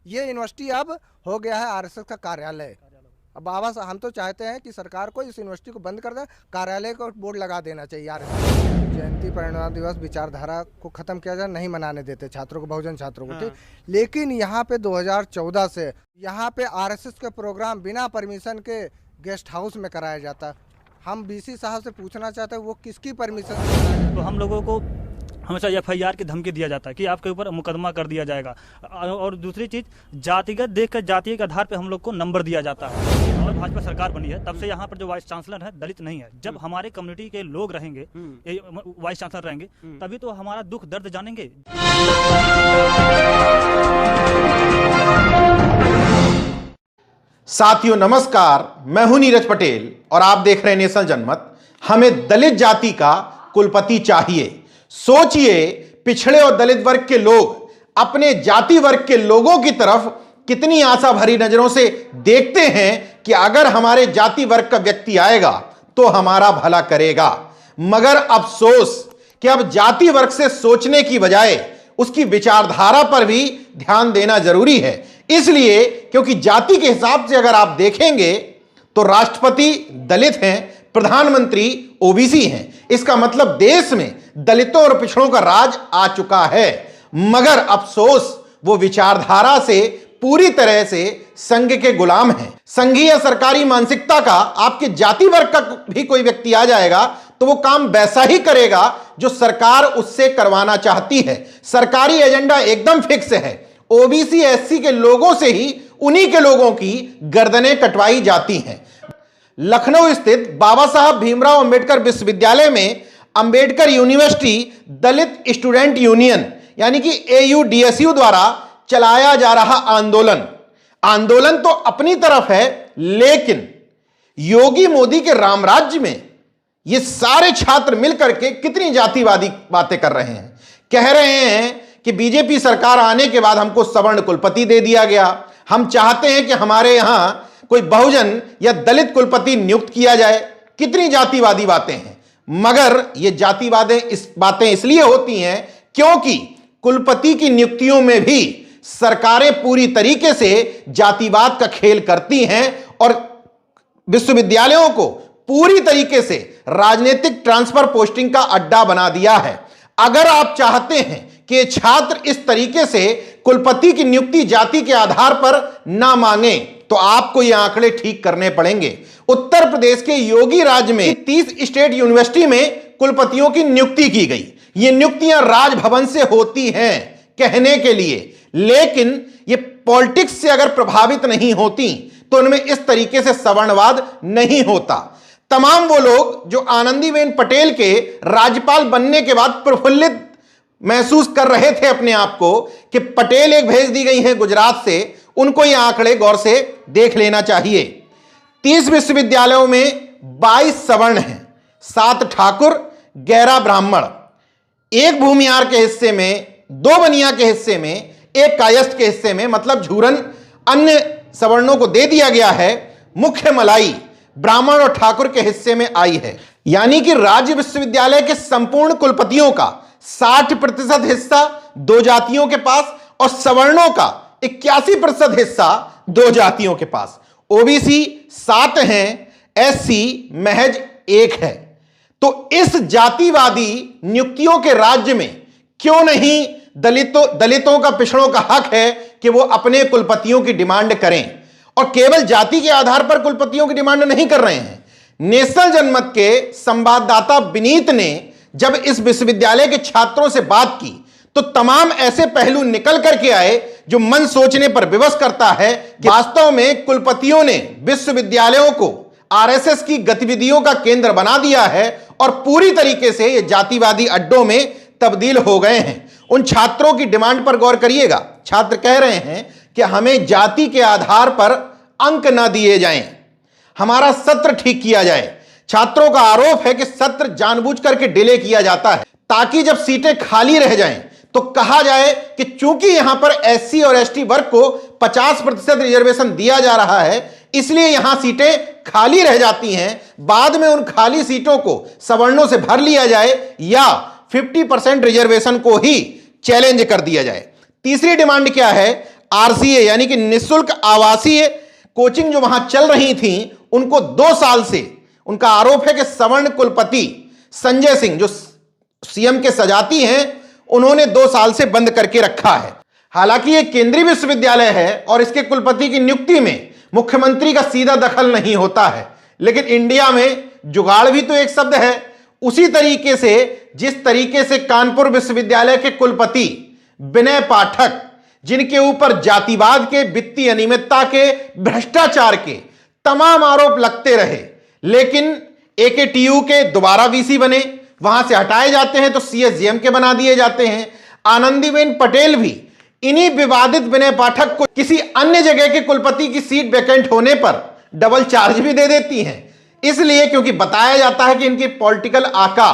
ये यूनिवर्सिटी अब हो गया है आरएसएस का कार्यालय। अब बाबा साहब हम तो चाहते हैं कि सरकार को इस यूनिवर्सिटी को बंद कर दे, कार्यालय को बोर्ड लगा देना चाहिए आरएसएस। जयंती परिनिर्वाण दिवस विचारधारा को खत्म किया जाए, नहीं मनाने देते छात्रों को, बहुजन छात्रों को, ठीक। लेकिन यहाँ पे 2014 से यहाँ पे आरएसएस के प्रोग्राम बिना परमिशन के गेस्ट हाउस में कराया जाता। हम बीसी साहब से पूछना चाहते हैं वो किसकी परमिशन से कराया जाता? तो हम लोगों को हमेशा एफआईआर की धमकी दिया जाता है कि आपके ऊपर मुकदमा कर दिया जाएगा। और दूसरी चीज, जातिगत देखकर जातीय के आधार पे हम लोग को नंबर दिया जाता है। और भाजपा सरकार बनी है तब से यहाँ पर जो वाइस चांसलर है दलित नहीं है। जब हमारे कम्युनिटी के लोग रहेंगे, वाइस चांसलर रहेंगे, तभी तो हमारा दुख दर्द जानेंगे। साथियों नमस्कार, मैं हूं नीरज पटेल और आप देख रहे हैं नेशनल जनमत। हमें दलित जाति का कुलपति चाहिए। सोचिए, पिछड़े और दलित वर्ग के लोग अपने जाति वर्ग के लोगों की तरफ कितनी आशा भरी नजरों से देखते हैं कि अगर हमारे जाति वर्ग का व्यक्ति आएगा तो हमारा भला करेगा। मगर अफसोस कि अब जाति वर्ग से सोचने की बजाय उसकी विचारधारा पर भी ध्यान देना जरूरी है। इसलिए क्योंकि जाति के हिसाब से अगर आप देखेंगे तो राष्ट्रपति दलित हैं, प्रधानमंत्री ओबीसी हैं। इसका मतलब देश में दलितों और पिछड़ों का राज आ चुका है। मगर अफसोस वो विचारधारा से पूरी तरह से संघ के गुलाम हैं। संघीय सरकारी मानसिकता का आपके जाति वर्ग का भी कोई व्यक्ति आ जाएगा तो वो काम वैसा ही करेगा जो सरकार उससे करवाना चाहती है। सरकारी एजेंडा एकदम फिक्स है। ओबीसी एससी के लोगों से ही उन्हीं के लोगों की गर्दनें कटवाई जाती हैं। लखनऊ स्थित बाबा साहब भीमराव अंबेडकर विश्वविद्यालय में अंबेडकर यूनिवर्सिटी दलित स्टूडेंट यूनियन यानी कि AUDSU द्वारा चलाया जा रहा आंदोलन तो अपनी तरफ है, लेकिन योगी मोदी के रामराज्य में ये सारे छात्र मिलकर के कितनी जातिवादी बातें कर रहे हैं। कह रहे हैं कि बीजेपी सरकार आने के बाद हमको सवर्ण कुलपति दे दिया गया, हम चाहते हैं कि हमारे यहां कोई बहुजन या दलित कुलपति नियुक्त किया जाए। कितनी जातिवादी बातें हैं। मगर ये बातें इसलिए होती हैं क्योंकि कुलपति की नियुक्तियों में भी सरकारें पूरी तरीके से जातिवाद का खेल करती हैं और विश्वविद्यालयों को पूरी तरीके से राजनीतिक ट्रांसफर पोस्टिंग का अड्डा बना दिया है। अगर आप चाहते हैं कि छात्र इस तरीके से कुलपति की नियुक्ति जाति के आधार पर ना मांगे तो आपको ये आंकड़े ठीक करने पड़ेंगे। उत्तर प्रदेश के योगी राज्य में 30 स्टेट यूनिवर्सिटी में कुलपतियों की नियुक्ति की गई। ये नियुक्तियां राजभवन से होती हैं कहने के लिए, लेकिन ये पॉलिटिक्स से अगर प्रभावित नहीं होती तो उनमें इस तरीके से सवर्णवाद नहीं होता। तमाम वो लोग जो आनंदीबेन पटेल के राज्यपाल बनने के बाद प्रफुल्लित महसूस कर रहे थे अपने आप को कि पटेल एक भेज दी गई हैं गुजरात से, उनको ये आंकड़े गौर से देख लेना चाहिए। 30 विश्वविद्यालयों में 22 सवर्ण हैं, 7 ठाकुर, 11 ब्राह्मण, 1 भूमिहार के हिस्से में, 2 बनिया के हिस्से में, 1 कायस्थ के हिस्से में, मतलब झूरन अन्य सवर्णों को दे दिया गया है। मुख्य मलाई ब्राह्मण और ठाकुर के हिस्से में आई है। यानी कि राज्य विश्वविद्यालय के संपूर्ण कुलपतियों का 60% हिस्सा 2 जातियों के पास और सवर्णों का 81% हिस्सा 2 जातियों के पास। ओबीसी 7 हैं, एससी महज 1 है। तो इस जातिवादी नियुक्तियों के राज्य में क्यों नहीं दलितों का, पिछड़ों का हक है कि वो अपने कुलपतियों की डिमांड करें, और केवल जाति के आधार पर कुलपतियों की डिमांड नहीं कर रहे हैं। नेशनल जनमत के संवाददाता विनीत ने जब इस विश्वविद्यालय के छात्रों से बात की तो तमाम ऐसे पहलू निकल करके आए जो मन सोचने पर विवश करता है कि वास्तव में कुलपतियों ने विश्वविद्यालयों को आरएसएस की गतिविधियों का केंद्र बना दिया है और पूरी तरीके से ये जातिवादी अड्डों में तब्दील हो गए हैं। उन छात्रों की डिमांड पर गौर करिएगा। छात्र कह रहे हैं कि हमें जाति के आधार पर अंक न दिए जाएं, हमारा सत्र ठीक किया जाए। छात्रों का आरोप है कि सत्र जानबूझ करके डिले किया जाता है ताकि जब सीटें खाली रह जाएं तो कहा जाए कि चूंकि यहां पर एससी और एसटी वर्ग को 50% रिजर्वेशन दिया जा रहा है, इसलिए यहां सीटें खाली रह जाती हैं। बाद में उन खाली सीटों को सवर्णों से भर लिया जाए या 50% रिजर्वेशन को ही चैलेंज कर दिया जाए। तीसरी डिमांड क्या है? आरसीए यानी कि निःशुल्क आवासीय कोचिंग जो वहां चल रही थी, उनको 2 साल से उनका आरोप है कि सवर्ण कुलपति संजय सिंह जो सीएम के सजाती हैं, उन्होंने 2 साल से बंद करके रखा है। हालांकि यह केंद्रीय विश्वविद्यालय है और इसके कुलपति की नियुक्ति में मुख्यमंत्री का सीधा दखल नहीं होता है, लेकिन इंडिया में जुगाड़ भी तो एक शब्द है। उसी तरीके से जिस तरीके से कानपुर विश्वविद्यालय के कुलपति विनय पाठक, जिनके ऊपर जातिवाद के, वित्तीय अनियमितता के, भ्रष्टाचार के तमाम आरोप लगते रहे, लेकिन एकेटीयू के दोबारा वीसी बने, वहां से हटाए जाते हैं तो सीएसजीएम के बना दिए जाते हैं। आनंदीबेन पटेल भी इन्हीं विवादित विनय पाठक को किसी अन्य जगह के कुलपति की सीट वैकेंट होने पर डबल चार्ज भी दे देती हैं, इसलिए क्योंकि बताया जाता है कि इनके पॉलिटिकल आका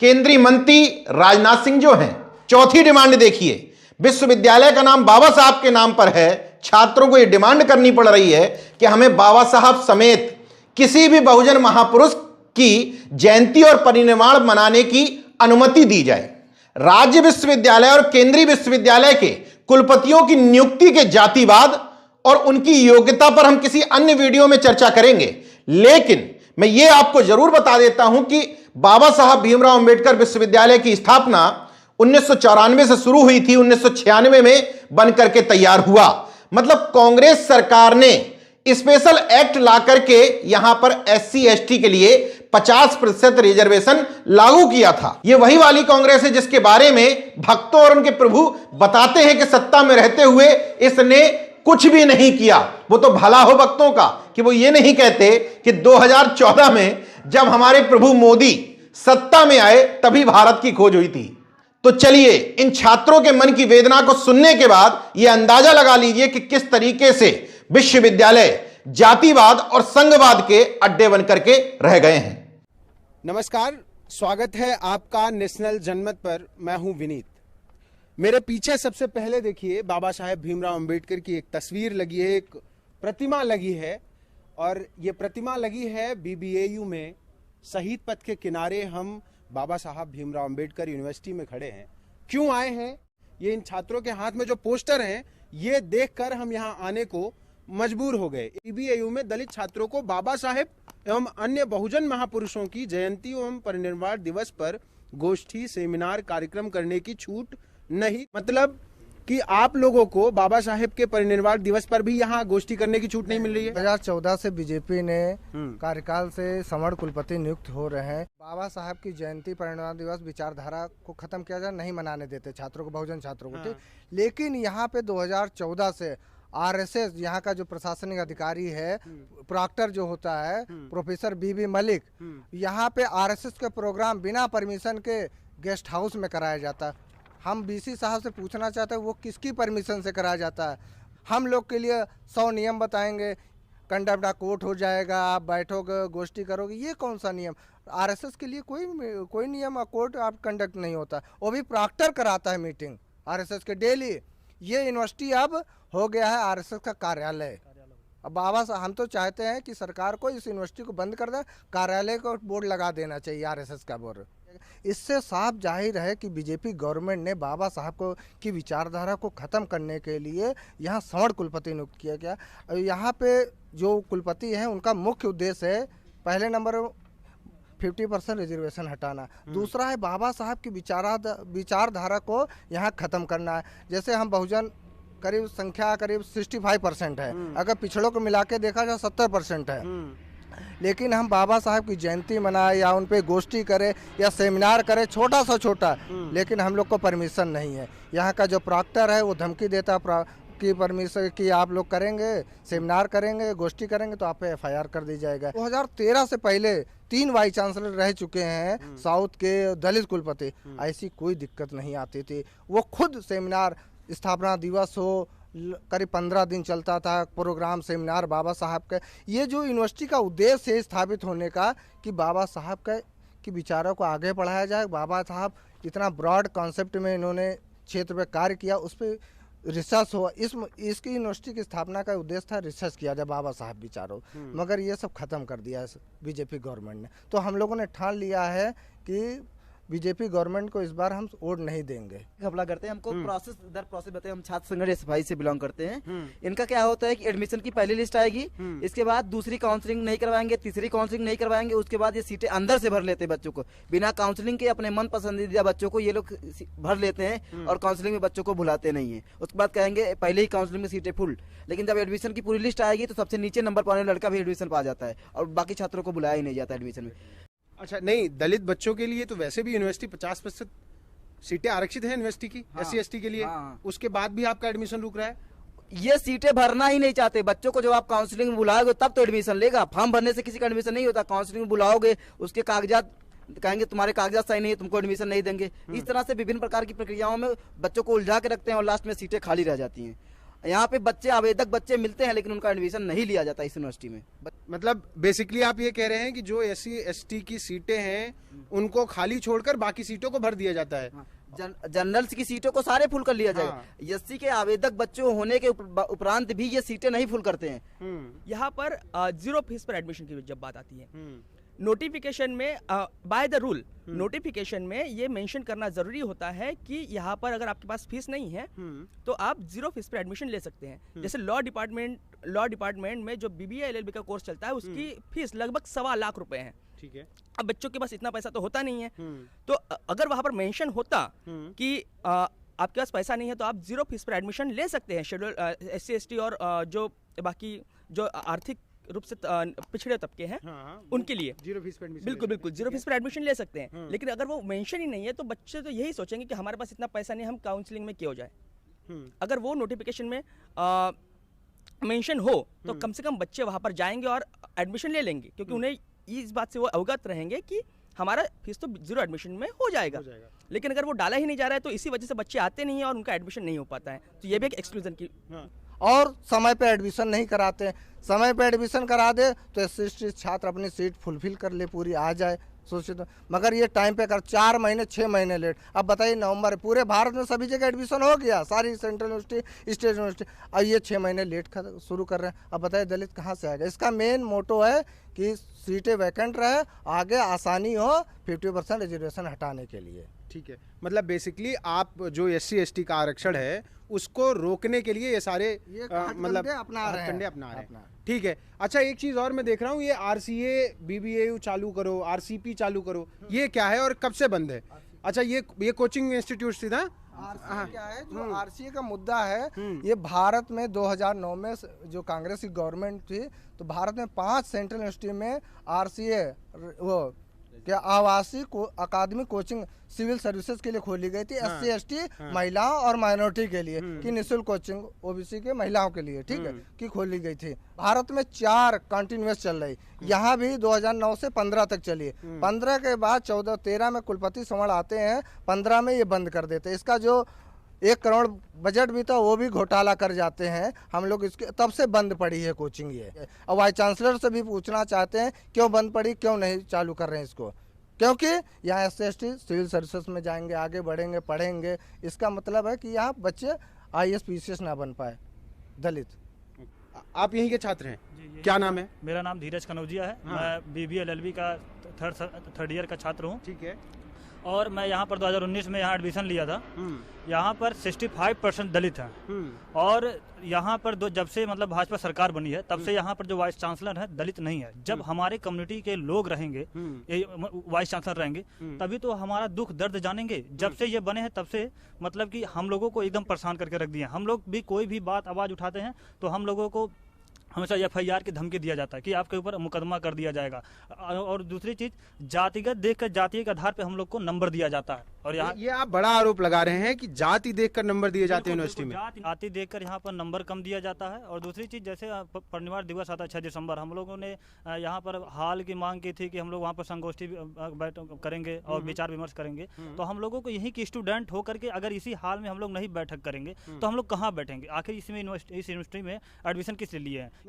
केंद्रीय मंत्री राजनाथ सिंह जो हैं। चौथी डिमांड देखिए, विश्वविद्यालय का नाम बाबा साहब के नाम पर है, छात्रों को यह डिमांड करनी पड़ रही है कि हमें बाबा साहब समेत किसी भी बहुजन महापुरुष की जयंती और परिनिर्वाण मनाने की अनुमति दी जाए। राज्य विश्वविद्यालय और केंद्रीय विश्वविद्यालय के कुलपतियों की नियुक्ति के जातिवाद और उनकी योग्यता पर हम किसी अन्य वीडियो में चर्चा करेंगे, लेकिन मैं यह आपको जरूर बता देता हूं कि बाबा साहब भीमराव अंबेडकर विश्वविद्यालय की स्थापना 1994 से शुरू हुई थी, 1996 में बनकर के तैयार हुआ। मतलब कांग्रेस सरकार ने स्पेशल एक्ट ला करके यहां पर एससी एसटी के लिए 50% रिजर्वेशन लागू किया था। यह वही वाली कांग्रेस है जिसके बारे में भक्तों और उनके प्रभु बताते हैं कि सत्ता में रहते हुए इसने कुछ भी नहीं किया। वो तो भला हो भक्तों का कि वो ये नहीं कहते कि 2014 में जब हमारे प्रभु मोदी सत्ता में आए तभी भारत की खोज हुई थी। तो चलिए इन छात्रों के मन की वेदना को सुनने के बाद यह अंदाजा लगा लीजिए कि किस तरीके से विश्वविद्यालय जातिवाद और संघवाद के अड्डे बनकर के रह गए हैं। नमस्कार, स्वागत है आपका नेशनल जनमत पर। मैं हूं विनीत। मेरे पीछे सबसे पहले देखिए बाबा साहेब भीमराव अंबेडकर की एक तस्वीर लगी है, एक प्रतिमा लगी है, और ये प्रतिमा लगी है बीबीएयू में। शहीद पथ के किनारे हम बाबा साहब भीमराव अंबेडकर यूनिवर्सिटी में खड़े हैं। क्यों आए हैं? ये इन छात्रों के हाथ में जो पोस्टर हैं, ये देखकर हम यहाँ आने को मजबूर हो गए। बीबीएयू में दलित छात्रों को बाबा साहेब एवं अन्य बहुजन महापुरुषों की जयंती एवं परिनिर्वाण दिवस पर गोष्ठी, सेमिनार, कार्यक्रम करने की छूट नहीं। मतलब कि आप लोगों को बाबा साहेब के परिनिर्वाण दिवस पर भी यहाँ गोष्ठी करने की छूट नहीं मिल रही है। 2014 से बीजेपी ने कार्यकाल से सवर्ण कुलपति नियुक्त हो रहे हैं। बाबा साहब की जयंती, परिनिर्वाण दिवस, विचारधारा को खत्म किया जाए, नहीं मनाने देते छात्रों को, बहुजन छात्रों को, ठीक। लेकिन यहाँ पे 2014 से आरएसएस यहाँ का जो प्रशासनिक अधिकारी है, प्रॉक्टर जो होता है प्रोफेसर बीबी मलिक, यहाँ पे आरएसएस के प्रोग्राम बिना परमिशन के गेस्ट हाउस में कराया जाता है। हम बीसी साहब से पूछना चाहते हैं वो किसकी परमिशन से कराया जाता है। हम लोग के लिए 100 नियम बताएंगे, कंडक्ट कोर्ट हो जाएगा, आप बैठोगे, गोष्ठी करोगे, ये कौन सा नियम? आरएसएस के लिए कोई नियम कोर्ट आप कंडक्ट नहीं होता, वो भी प्रॉक्टर कराता है मीटिंग आरएसएस के डेली। ये यूनिवर्सिटी अब हो गया है आरएसएस का कार्यालय। अब बाबा साहब, हम तो चाहते हैं कि सरकार को इस यूनिवर्सिटी को बंद कर दे, कार्यालय को बोर्ड लगा देना चाहिए आरएसएस का बोर्ड। इससे साफ जाहिर है कि बीजेपी गवर्नमेंट ने बाबा साहब को की विचारधारा को ख़त्म करने के लिए यहाँ सवर्ण कुलपति नियुक्त किया गया। यहाँ पे जो कुलपति हैं उनका मुख्य उद्देश्य है, पहले नंबर 50% रिजर्वेशन हटाना, दूसरा है बाबा साहब की विचारधारा को यहाँ ख़त्म करना है। जैसे हम बहुजन करीब संख्या करीब 65% है, अगर पिछड़ों को मिला के देखा जाए 70% है, लेकिन हम बाबा साहब की जयंती मनाए या उन पे गोष्ठी करें या सेमिनार करें, छोटा सा छोटा, लेकिन हम लोग को परमिशन नहीं है। यहाँ का जो प्रॉक्टर है वो धमकी देता कि परमिशन कि आप लोग करेंगे, सेमिनार करेंगे, गोष्ठी करेंगे तो आप पे एफआईआर कर दी जाएगा। 2013 से पहले 3 वाइस चांसलर रह चुके हैं साउथ के दलित कुलपति, ऐसी कोई दिक्कत नहीं आती थी। वो खुद सेमिनार, स्थापना दिवस हो, करीब 15 दिन चलता था प्रोग्राम, सेमिनार बाबा साहब का। ये जो यूनिवर्सिटी का उद्देश्य है स्थापित होने का कि बाबा साहब का की विचारों को आगे बढ़ाया जाए। बाबा साहब इतना ब्रॉड कॉन्सेप्ट में इन्होंने क्षेत्र में कार्य किया, उस पर रिसर्च हो। इसकी यूनिवर्सिटी की स्थापना का उद्देश्य था रिसर्च किया जाए बाबा साहब विचारों, मगर ये सब खत्म कर दिया है बीजेपी गवर्नमेंट ने। तो हम लोगों ने ठान लिया है कि बीजेपी गवर्नमेंट को इस बार हम वोट नहीं देंगे। घपला करते हैं, हमको प्रोसेस दर प्रोसेस बताए। हम छात्र संगठन SFI से बिलोंग करते हैं। इनका क्या होता है कि एडमिशन की पहली लिस्ट आएगी, इसके बाद दूसरी काउंसलिंग नहीं करवाएंगे, तीसरी काउंसलिंग नहीं करवाएंगे, उसके बाद ये सीटें अंदर से भर लेते हैं बच्चों को, बिना काउंसलिंग के अपने मन पसंदीदा बच्चों को ये लोग भर लेते हैं और काउंसलिंग में बच्चों को बुलाते नहीं है। उसके बाद कहेंगे पहले ही काउंसलिंग में सीटें फुल, लेकिन जब एडमिशन की पूरी लिस्ट आएगी तो सबसे नीचे नंबर पाने वाला लड़का भी एडमिशन पा जाता है और बाकी छात्रों को बुलाया ही नहीं जाता एडमिशन में। अच्छा, नहीं, दलित बच्चों के लिए तो वैसे भी यूनिवर्सिटी 50% सीटें आरक्षित है यूनिवर्सिटी की, SC ST के लिए। उसके बाद भी आपका एडमिशन रुक रहा है। ये सीटें भरना ही नहीं चाहते बच्चों को। जब आप काउंसलिंग में बुलाओगे तब तो एडमिशन लेगा, फॉर्म भरने से किसी का एडमिशन नहीं होता। काउंसलिंग में बुलाओगे, उसके कागजात कहेंगे तुम्हारे कागजात सही नहीं है, तुमको एडमिशन नहीं देंगे। इस तरह से विभिन्न प्रकार की प्रक्रियाओं में बच्चों को उलझा के रखते हैं और लास्ट में सीटें खाली रह जाती हैं। यहाँ पे बच्चे आवेदक बच्चे मिलते हैं लेकिन उनका एडमिशन नहीं लिया जाता इस यूनिवर्सिटी में। मतलब बेसिकली आप ये कह रहे हैं कि जो SC ST की सीटें हैं उनको खाली छोड़कर बाकी सीटों को भर दिया जाता है। जनरल्स की सीटों को सारे फुल कर लिया जाएगा। SC के आवेदक बच्चों होने के उपरांत भी ये सीटें नहीं फुल करते हैं। यहाँ पर 0 फीस पर एडमिशन की जब बात आती है, नोटिफिकेशन में बाय द रूल नोटिफिकेशन में ये मेंशन करना जरूरी होता है कि यहाँ पर अगर आपके पास फीस नहीं है तो आप 0 फीस पर एडमिशन ले सकते हैं। जैसे लॉ डिपार्टमेंट में जो BBA LLB का कोर्स चलता है उसकी फीस लगभग 1.25 लाख रुपए है। ठीक है। अब बच्चों के पास इतना पैसा तो होता नहीं है, तो अगर वहां पर मेंशन होता कि आपके पास पैसा नहीं है तो आप 0 फीस पर एडमिशन ले सकते हैं। शेड्यूल SC ST और जो बाकी जो आर्थिक रूप से पिछड़े तबके हैं उनके लिए 0 फीस पर एडमिशन, बिल्कुल 0 फीस पर एडमिशन ले सकते हैं। लेकिन अगर वो मेंशन ही नहीं है तो बच्चे तो यही सोचेंगे कि हमारे पास इतना पैसा नहीं, हम काउंसलिंग में क्यों जाए। अगर वो नोटिफिकेशन में मेंशन हो तो कम से कम बच्चे वहां पर जाएंगे और एडमिशन ले लेंगे, क्योंकि उन्हें इस बात से वो अवगत रहेंगे कि हमारा फीस तो 0 एडमिशन में हो जाएगा। लेकिन अगर वो डाला ही नहीं जा रहा है तो इसी वजह से बच्चे आते नहीं है और उनका एडमिशन नहीं हो पाता है। तो ये भी एक एक्सक्लूजन की और समय पे एडमिशन नहीं कराते। समय पे एडमिशन करा दे तो SC ST छात्र अपनी सीट फुलफिल कर ले, पूरी आ जाए सोचे तो। मगर ये टाइम पे कर 4 महीने 6 महीने लेट। अब बताइए नवंबर, पूरे भारत में सभी जगह एडमिशन हो गया, सारी सेंट्रल यूनिवर्सिटी स्टेट यूनिवर्सिटी, और ये 6 महीने लेट शुरू कर रहे हैं। अब बताइए दलित कहाँ से आएगा। इसका मेन मोटो है कि सीटें वैकेंट रहे, आगे आसानी हो 50% रिजर्वेशन हटाने के लिए। ठीक है, मतलब बेसिकली आप जो SC ST का आरक्षण है उसको रोकने के लिए ये सारे मतलब अपना रहे हैं। ठीक है। अच्छा, एक चीज और मैं देख रहा हूँ, ये RCA BBAU चालू करो, RCP चालू करो, ये क्या है और कब से बंद है? अच्छा, ये कोचिंग इंस्टीट्यूट थी ना। RCA क्या है? जो RCA का मुद्दा है, ये भारत में 2009 में जो कांग्रेस की गवर्नमेंट थी तो भारत में 5 सेंट्रल यूनिवर्सिटी में RCA वो क्या आवासीय अकादमिक कोचिंग सिविल सर्विसेज के लिए खोली गई थी। SC ST महिलाओं और माइनॉरिटी के लिए कि निःशुल्क कोचिंग OBC के महिलाओं के लिए, ठीक है, कि खोली गई थी। भारत में 4 कंटिन्यूस चल रही, यहाँ भी 2009 से 15 तक चली। 15 के बाद 14-13 में कुलपति संवर्ण आते हैं, 15 में ये बंद कर देते हैं। इसका जो 1 करोड़ बजट भी था वो भी घोटाला कर जाते हैं हम लोग, इसके तब से बंद पड़ी है कोचिंग ये। और वाइस चांसलर से भी पूछना चाहते हैं क्यों बंद पड़ी, क्यों नहीं चालू कर रहे हैं इसको, क्योंकि यहाँ SC ST सिविल सर्विसेज में जाएंगे, आगे बढ़ेंगे, पढ़ेंगे। इसका मतलब है कि यहाँ बच्चे IAS PCS ना बन पाए दलित। आप यहीं के छात्र हैं? क्या नाम है? मेरा नाम धीरज कनौजिया है। मैं BBA LLB का थर्ड ईयर का छात्र हूँ। ठीक है। और मैं यहाँ पर 2019 में यहाँ एडमिशन लिया था। यहाँ पर 65% दलित हैं और यहाँ पर जब से मतलब भाजपा सरकार बनी है तब से यहाँ पर जो वाइस चांसलर है दलित नहीं है। जब हमारे कम्युनिटी के लोग रहेंगे, वाइस चांसलर रहेंगे, तभी तो हमारा दुख दर्द जानेंगे। जब से ये बने हैं तब से मतलब कि हम लोगों को एकदम परेशान करके रख दिया। हम लोग भी कोई भी बात आवाज उठाते हैं तो हम लोगों को हमेशा FIR की धमकी दिया जाता है कि आपके ऊपर मुकदमा कर दिया जाएगा। और दूसरी चीज, जातिगत देखकर जातीय के आधार पे हम लोग को नंबर दिया जाता है। और यहाँ ये आप बड़ा आरोप लगा रहे हैं कि जाति देखकर नंबर दिए जाते हैं यूनिवर्सिटी में। जाति देखकर यहाँ पर नंबर कम दिया जाता है। और दूसरी चीज, जैसे परिनिर्वाण दिवस आता है 6 दिसंबर, हम लोगों ने यहाँ पर हाल की मांग की थी कि हम लोग वहाँ पर संगोष्ठी बैठक करेंगे और विचार विमर्श करेंगे। तो हम लोगों को यहीं की स्टूडेंट होकर के अगर इसी हाल में हम लोग नहीं बैठक करेंगे तो हम लोग कहाँ बैठेंगे? आखिर इस यूनिवर्सिटी में एडमिशन किस लिए लिए हैं?